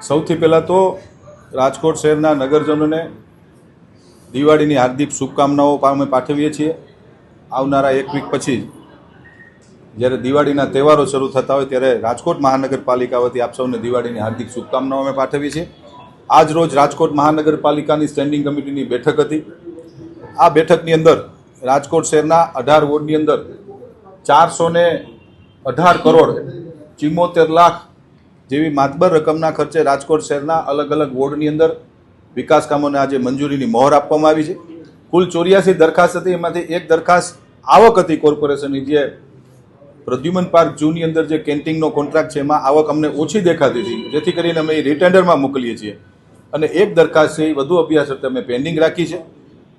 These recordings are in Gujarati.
સૌથી પહેલાં તો રાજકોટ શહેરના નગરજનોને દિવાળીની હાર્દિક શુભકામનાઓ અમે પાઠવીએ છીએ. આવનારા એક વીક પછી જ્યારે દિવાળીના તહેવારો શરૂ થતા હોય ત્યારે રાજકોટ મહાનગરપાલિકા વતી આપ સૌને દિવાળીની હાર્દિક શુભકામનાઓ અમે પાઠવીએ છીએ. આજ રોજ રાજકોટ મહાનગરપાલિકાની સ્ટેન્ડિંગ કમિટીની બેઠક હતી. આ બેઠકની અંદર રાજકોટ શહેરના 18 વોર્ડની અંદર 418 કરોડ 74 લાખ જેવી માતબર રકમના ખર્ચે રાજકોટ શહેરના અલગ અલગ વોર્ડની અંદર વિકાસ કામોને આજે મંજૂરીની મહોર આપવામાં આવી છે. કુલ 84 દરખાસ્ત હતી. એમાંથી એક દરખાસ્ત આવક હતી કોર્પોરેશનની, જે પ્રદ્યુમન પાર્ક જૂની અંદર જે કેન્ટીનનો કોન્ટ્રાક્ટ છે એમાં આવક અમને ઓછી દેખાતી હતી, જેથી કરીને અમે એ રિટેન્ડરમાં મોકલીએ છીએ. અને એક દરખાસ્ત છે એ વધુ અભ્યાસ અર્થે અમે પેન્ડિંગ રાખી છે.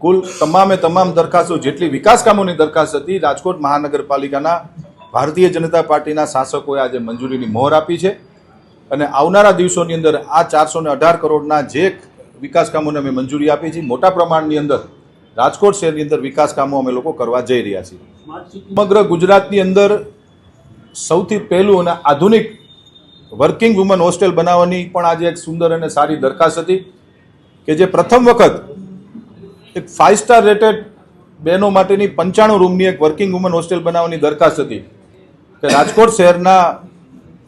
કુલ તમામ દરખાસ્તો જેટલી વિકાસ કામોની દરખાસ્ત હતી રાજકોટ મહાનગરપાલિકાના ભારતીય જનતા પાર્ટીના શાસકોએ આજે મંજૂરીની મહોર આપી છે. અને આવનારા દિવસોની અંદર આ 418 કરોડના જે વિકાસ કામોને અમે મંજૂરી આપી છે, મોટા પ્રમાણની અંદર રાજકોટ શહેરની અંદર વિકાસ કામો અમે લોકો કરવા જઈ રહ્યા છીએ. સમગ્ર ગુજરાતની અંદર સૌથી પહેલું અને આધુનિક વર્કિંગ વુમન હોસ્ટેલ બનાવવાની પણ આજે એક સુંદર અને સારી દરખાસ્ત હતી કે જે પ્રથમ વખત એક 5 સ્ટાર રેટેડ બહેનો માટેની 95 રૂમની એક વર્કિંગ વુમન હોસ્ટેલ બનાવવાની દરખાસ્ત હતી કે રાજકોટ શહેરના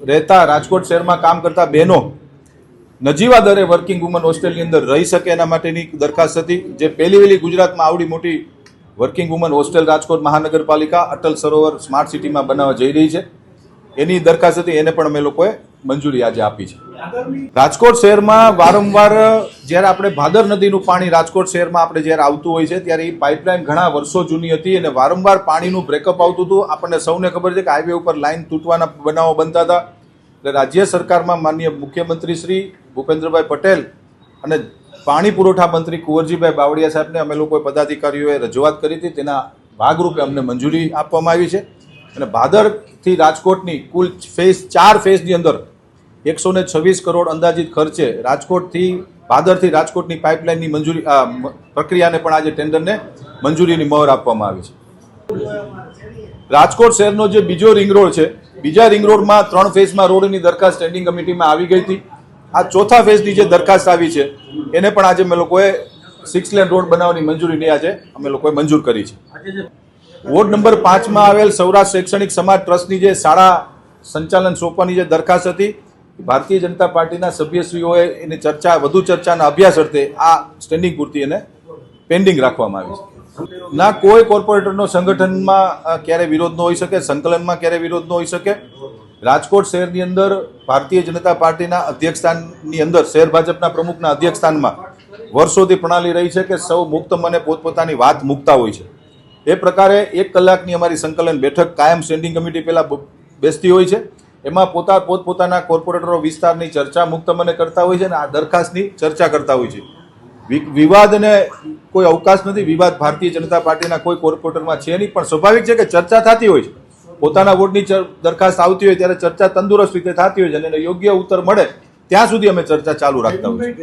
રહેતા, રાજકોટ શહેરમાં કામ કરતા બહેનો નજીવા દરે વર્કિંગ વુમન હોસ્ટેલની અંદર રહી શકે એના માટેની દરખાસ્ત હતી. જે પહેલી વહેલી ગુજરાતમાં આવડી મોટી વર્કિંગ વુમન હોસ્ટેલ રાજકોટ મહાનગરપાલિકા અટલ સરોવર સ્માર્ટ સિટીમાં બનાવવા જઈ રહી છે, એની દરખાસ્ત હતી. એને પણ અમે લોકોએ મંજૂરી આજે આપી છે. રાજકોટ શહેરમાં વારંવાર જ્યારે આપણે ભાદર નદીનું પાણી રાજકોટ શહેરમાં આપણે જ્યારે આવતું હોય છે ત્યારે એ પાઇપલાઇન ઘણા વર્ષો જૂની હતી અને વારંવાર પાણીનું બ્રેકઅપ આવતું હતું. આપણને સૌને ખબર છે કે હાઈવે ઉપર લાઇન તૂટવાના બનાવો બનતા હતા. એટલે રાજ્ય સરકારમાં માનનીય મુખ્યમંત્રી શ્રી ભૂપેન્દ્રભાઈ પટેલ અને પાણી પુરવઠા મંત્રી કુંવરજીભાઈ બાવળિયા સાહેબને અમે લોકોએ પદાધિકારીઓએ રજૂઆત કરી હતી. તેના ભાગરૂપે અમને મંજૂરી આપવામાં આવી છે. અને ભાદરથી રાજકોટની કુલ ફેઝ 4 ફેઝની અંદર 126 કરોડ અંદાજિત ખર્ચે રાજકોટથી ભાદરથી રાજકોટની પાઇપલાઇનની મંજૂરી પ્રક્રિયાને પણ આજે ટેન્ડરને મંજૂરીની મહોર આપવામાં આવી છે. રાજકોટ શહેરનો જે બીજો રિંગ રોડ છે, બીજા રિંગ રોડમાં 3 ફેઝમાં રોડની દરખાસ્ત સ્ટેન્ડિંગ કમિટીમાં આવી ગઈ હતી. આ ચોથા ફેઝની જે દરખાસ્ત આવી છે એને પણ આજે અમે લોકોએ 6 લેન રોડ બનાવવાની મંજૂરીની આજે અમે લોકોએ મંજૂર કરી છે. વોર્ડ નંબર 5માં આવેલ સૌરાષ્ટ્ર શૈક્ષણિક સમાજ ટ્રસ્ટની જે શાળા સંચાલન સોંપવાની જે દરખાસ્ત હતી, ભારતીય જનતા પાર્ટીના સભ્યશ્રીઓએ એની વધુ ચર્ચાના અભ્યાસ અર્થે આ સ્ટેન્ડિંગ પૂરતી એને પેન્ડિંગ રાખવામાં આવી છે. ના કોઈ કોર્પોરેટરનો સંગઠનમાં ક્યારે વિરોધ ન હોઈ શકે, સંકલનમાં ક્યારે વિરોધ ન હોઈ શકે. રાજકોટ શહેરની અંદર ભારતીય જનતા પાર્ટીના અધ્યક્ષસ્થાનની અંદર શહેર ભાજપના પ્રમુખના અધ્યક્ષસ્થાનમાં વર્ષોથી પ્રણાલી રહી છે કે સૌ મુક્ત મને પોતપોતાની વાત મૂકતા હોય છે. એ પ્રકારે 1 કલાકની અમારી સંકલન બેઠક કાયમ સ્ટેન્ડિંગ કમિટી પહેલા બેસતી હોય છે. એમાં પોતપોતાના કોર્પોરેટરો વિસ્તારની ચર્ચા મુક્ત મને કરતા હોય છે અને આ દરખાસ્તની ચર્ચા કરતા હોય છે. વિવાદને કોઈ અવકાશ નથી. વિવાદ ભારતીય જનતા પાર્ટીના કોઈ કોર્પોરેટરમાં છે નહીં, પણ સ્વાભાવિક છે કે ચર્ચા થતી હોય છે. પોતાના વોર્ડની દરખાસ્ત આવતી હોય ત્યારે ચર્ચા તંદુરસ્ત રીતે થતી હોય છે અને યોગ્ય ઉત્તર મળે ત્યાં સુધી અમે ચર્ચા ચાલુ રાખતા હોય છે.